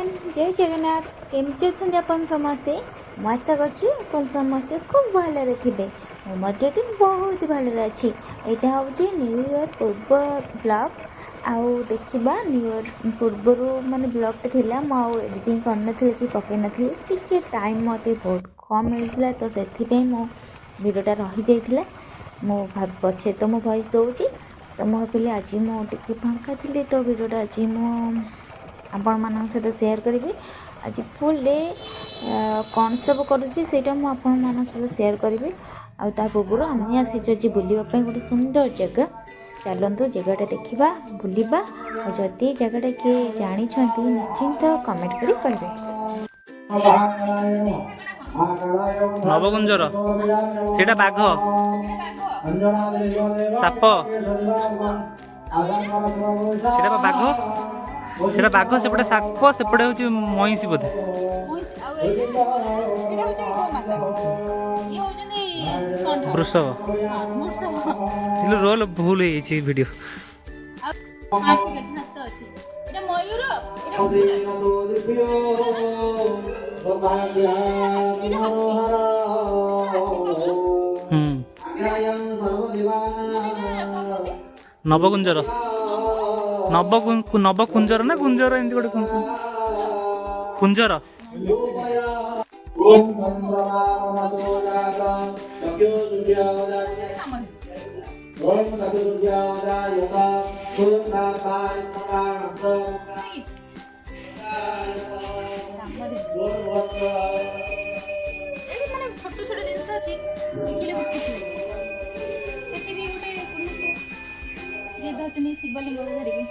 Everyone जय जगन्नाथ केमती अच्छा अपन समस्ते मु आशा कर समस्ते खूब भलरे थे मुझे बहुत भलरे अच्छी यहाँ हूँ न्यू इयर पूर्व ब्लॉग आउ देखा न्यू इयर पूर्वर माने ब्लॉगटे थिला मु एडिटिंग कर कि पकई नी टी टाइम मत बहुत कम मिलता तो से मो भिडियोटा रही जाइए मु पछे तो मो वॉइस दूसरी तो मुझे भाविली आज मुझे फाँका थी तो भिडियोटा आज आपण मान सहित सेयार करी आज फुल डे कौन सब करुँची से आपण मान सहित सेयार करी आ पूर्व आम आसी आज बुलवाई गोटे सुंदर जगह चलतु जगटा देखा बुलवा और जदि जगटा किए जानते निश्चिंत कमेंट करी कहे नवकुंजर सेटा बाघ साप सेटा बाघ सेटा बाघ सेपटे साप सेपटे हूँ मईसी बोधे वृषभ रोल भूल हो वीडियो नवकुंजर नवकुंजर ना कुंजर एमती गोटे कुंजर छोट छोट जिनस अच्छी देखिले शिवलिंग धरिकी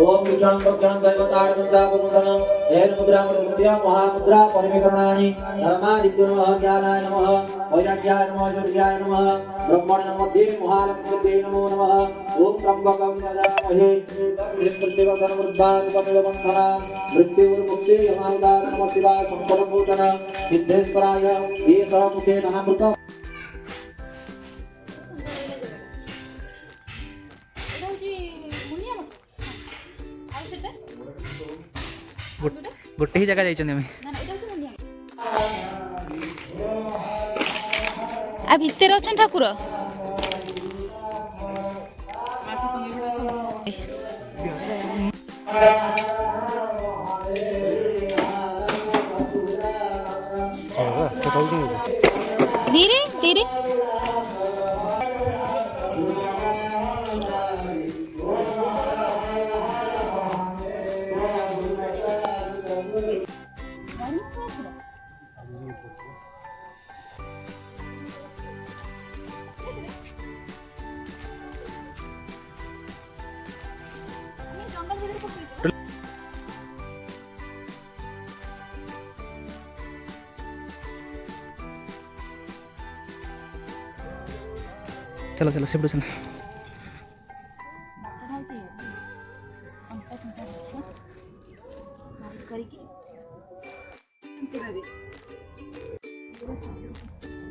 ओम विक्रम भक्त्यां दैवतार्जुनता पुरुषणं एन मुद्रा मुद्रा महामुद्रा परिमेकरणानि धर्मादित्युनमः ज्ञानाय नमः वैराग्याय नमः ज्योतिर्याय नमः ब्रह्मणे नमः महालक्ष्मीते नमो नमः ओम त्र्यंबकं यजामहे मृत्युर्मुक्तिर्वसनवृद्धानुपतिलबन्धना मृत्युर्मुक्ति यमानुदान नमः शिवाय संपदभूषण सिद्धेश्वराय एषः मुखे धनामृत गोटे ही जगह जाइछन हमें आ भितर अछन ठाकुर धीरे धीरे चलो चलो सेपटू चलो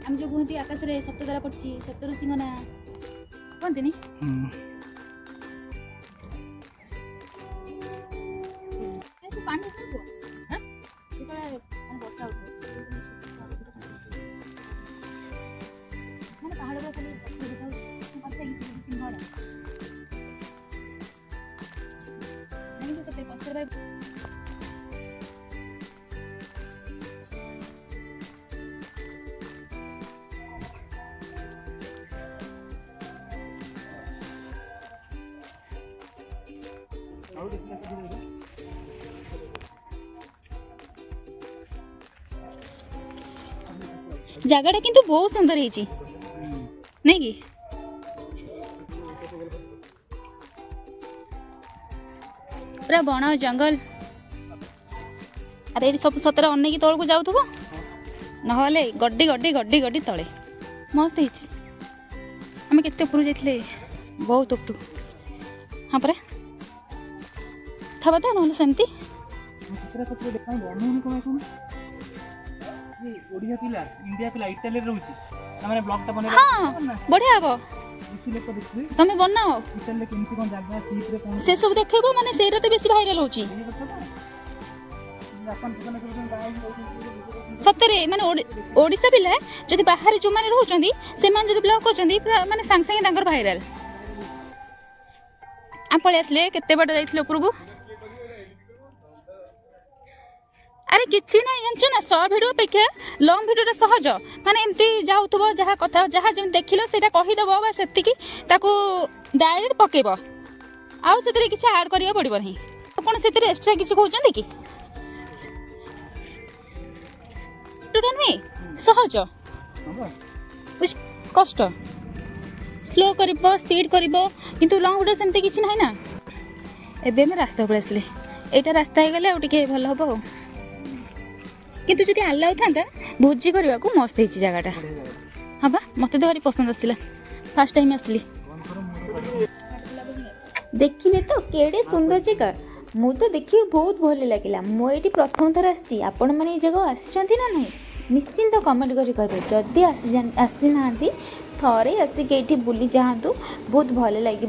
आम जो कहते आकाश रे सप्ततारा पड़ची सप्तऋषि ना कहते पानी बर्षा मैंने पहाड़ पत्थर जगह किंतु बहुत सुंदर है। नहीं कि पूरा बण जंगल अरे ये सब सतरे अनेक तौल को जाऊ ना गड्डी गड्डी गड्डी गड्डी तले मस्त आम के ऊपर जाइए बहुत उपटू हाँ परा था बता ना सेमती ओडिया पिला इंडिया पिला इटाली रहउची हमरे ब्लॉग ता बने हाँ बढ़िया हम तुम बनाओ इटाली केमती कोन जागा सीप रे कोन से सब देखबो माने सेरा तो बेसी भाइरल होची सतरे माने ओडिसा पिला जदि बाहर जो माने रहउचंदी से मान जदि ब्लॉग करचंदी माने सांग सांग तांकर भाइरल आ पळे आसले केते बड जाइथिलो ऊपर को अरे किछि ना जानछ ना शॉर्ट वीडियो अपेक्षा लॉन्ग वीडियो सहज माने एमती जाउथबो जहा कथा जहा जेम देखिलो सेटा कहि देबो बा सेति की ताको डायरेक्ट पकेबो आउ सेतरे किछि ऐड करिया पड़िबो नहीं कोन सेतरे एक्स्ट्रा किछि कहउचंदी की टुडन में सहज बुझ कष्ट स्लो करिबो स्पीड करिबो किंतु लॉन्ग वीडियो सेमती किछि नाही ना एबे हम रास्ता ऊपर आसले एटा रास्ता हे गले आ टिके भल हबो किंतु जदि अलाउ था भोजी करने को मस्त है जगटा हाँ बा मत तो भारी पसंद आसला फास्ट टाइम आसली देखिले तो केड़े सुंदर जगह मु तो देखी बहुत भल लगिला मु ये प्रथम थर आसी आपण मैंने जगह आसी ना नहीं निश्चिंत कमेंट करी कहबे जदि आसी ना थरे आसिक ये बुली जातु बहुत भल लगे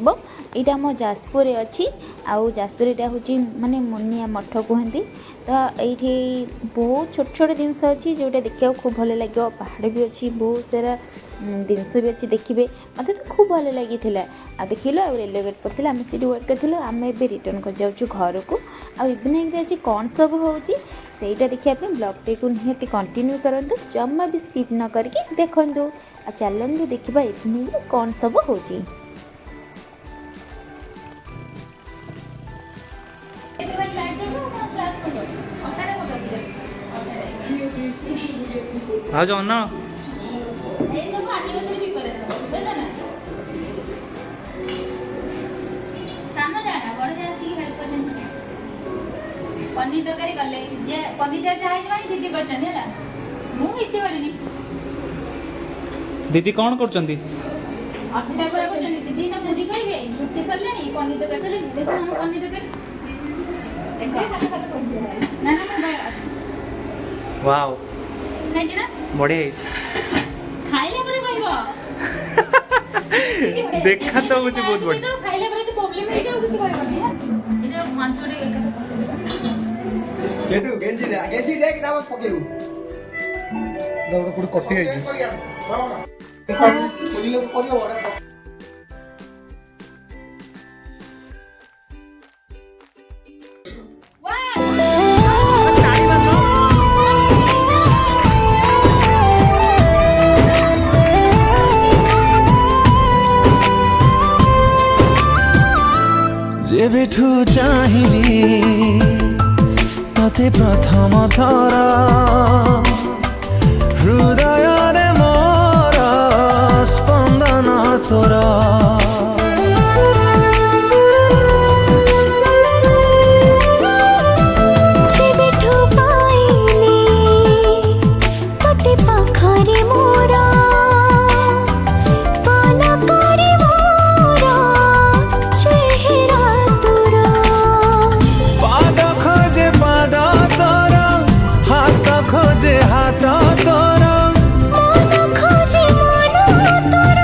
यहाँ आम जाजपुर अच्छी आउ जाजपुर यहाँ हूँ माने मुनिया मठ कहती तो ये बहुत छोट छोट जिनस अच्छी जोटा देखा खूब भल लगे पहाड़ भी अच्छी बहुत सारा जिनस भी अच्छी देखिए मत तो खूब भल लगी आ देख लो रेलवे गेट पर आम सीट वेट करूँ आम ए रिटर्न कर जाऊँ घर को इवनिंग आज कौन सब होची सेटा देखापी ब्लॉग को निहाती कंटिन्यू करूँ जमा भी स्किप न करके देखूँ आ चलू देखा इवनिंग कौन सब होची आ जाओ ना पनीर तरकारी कले जे पनीर जा चाहे माने दीदी करछन हैला मु किछि करनी दीदी कौन करछंती अठटा पूरा करछन दीदी ना मुडी करिवे छुट्टी करले नी पनीर तरकारी देखो हम पनीर तरकारी देखो ना ना मोबाइल अच्छा वाओ नहीं जी ना बढ़िया है खाइले परे कहबो देखा तो कुछ बहुत बढ़िया तो खाइले परे तो प्रॉब्लम है कि कुछ कहबो इने मांचोरे गेटू गेंजी दे कि दाम पकेउ दौड़ पुड़ कटी है कोली लोग कोली ओडा जेबेठू चाहिली तते प्रथम थर हृदय रे मोर स्पंदन तोर जेबेठू पाइली तते पाखरे मोर पलकरे मोर चेहरा तोर पाद खोजे पाद तोर हाथ खोजे हाथ तोर मन खोजे मन तोर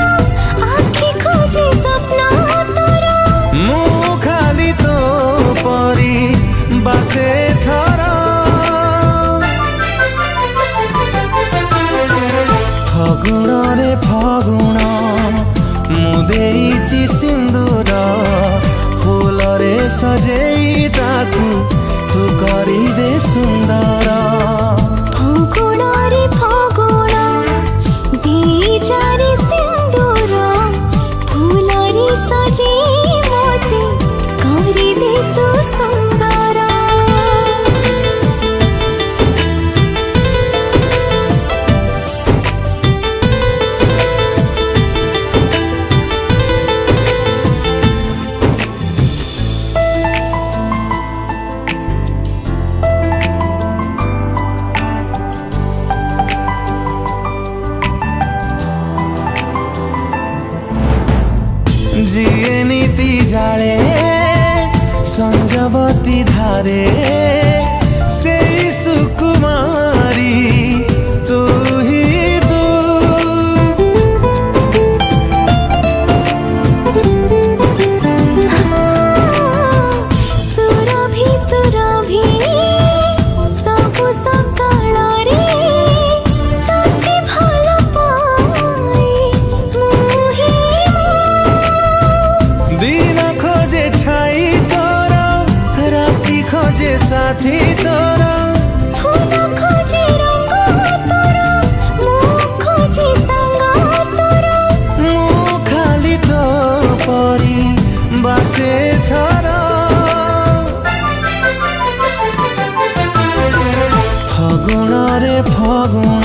आँखी खोजे सपना तोर मु खाली तो परी बासे थर फगुण रे फगुण मु देइछि सिंदूर फूल रे सजेई ताकू तू करी दे सुंदर फगुण रे फगुण दी जारी सिंदूर फूल रे सजे मोते करी दे तू सुंदर जाले संजवती धारे से सुकुमारी तू ही तू सुरभि सुरभि सबु सकाଳରେ तते भल पाए मुहि दिन खोजे छाई तोरा राति खोजे साथी तोरा फूल खोजे रंग तोरा मुख खोजे संग तोरा मु खाली तो परी बासे थरा फगुण रे फगुण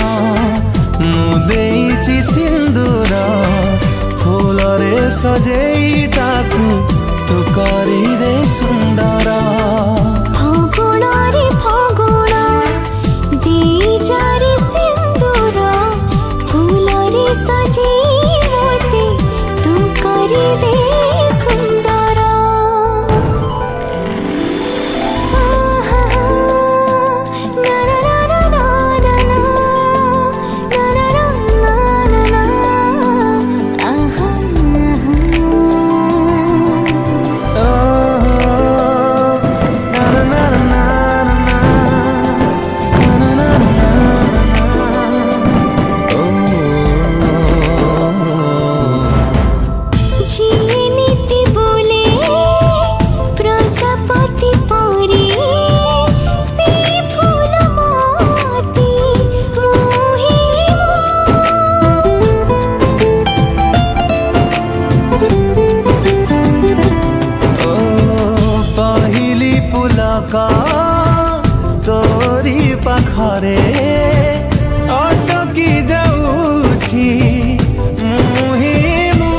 मु देइछि सिंदूर फूल रे सजेई ताकू तू करी दे सुंदर फगुण रे फगुण देजारी सिंदूर फूल रे सजेई मोते तू करी दे सुंदर ना ना ना ना ना ना ना ना ना ना आहा झिए नीति बोले प्रजापति परी से फूल माती मोहि पहिली पुलका तोरी पाखरे अटकी जाऊछि मुहि मु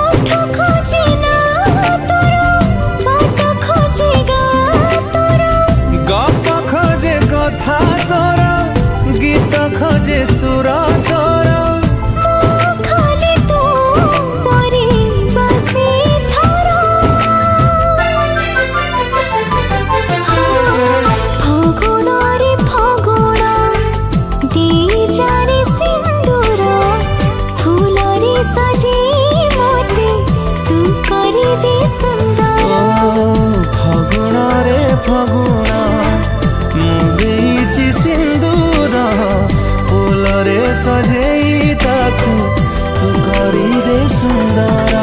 ओठ खोजे ना तोरा बात खोजे गा तोरा गप खोजे कथा तोरा गीत खोजे सुर तोरा खाली तू परी बसे थरा फगुण रे फगुण देजारी सिंदूर फूल रे सजेई मोते तू करी दे सुंदर फगुण रे फगुण मु देइछि सिंदूर फूल रे सजेई ताकू तू करी दे सुंदर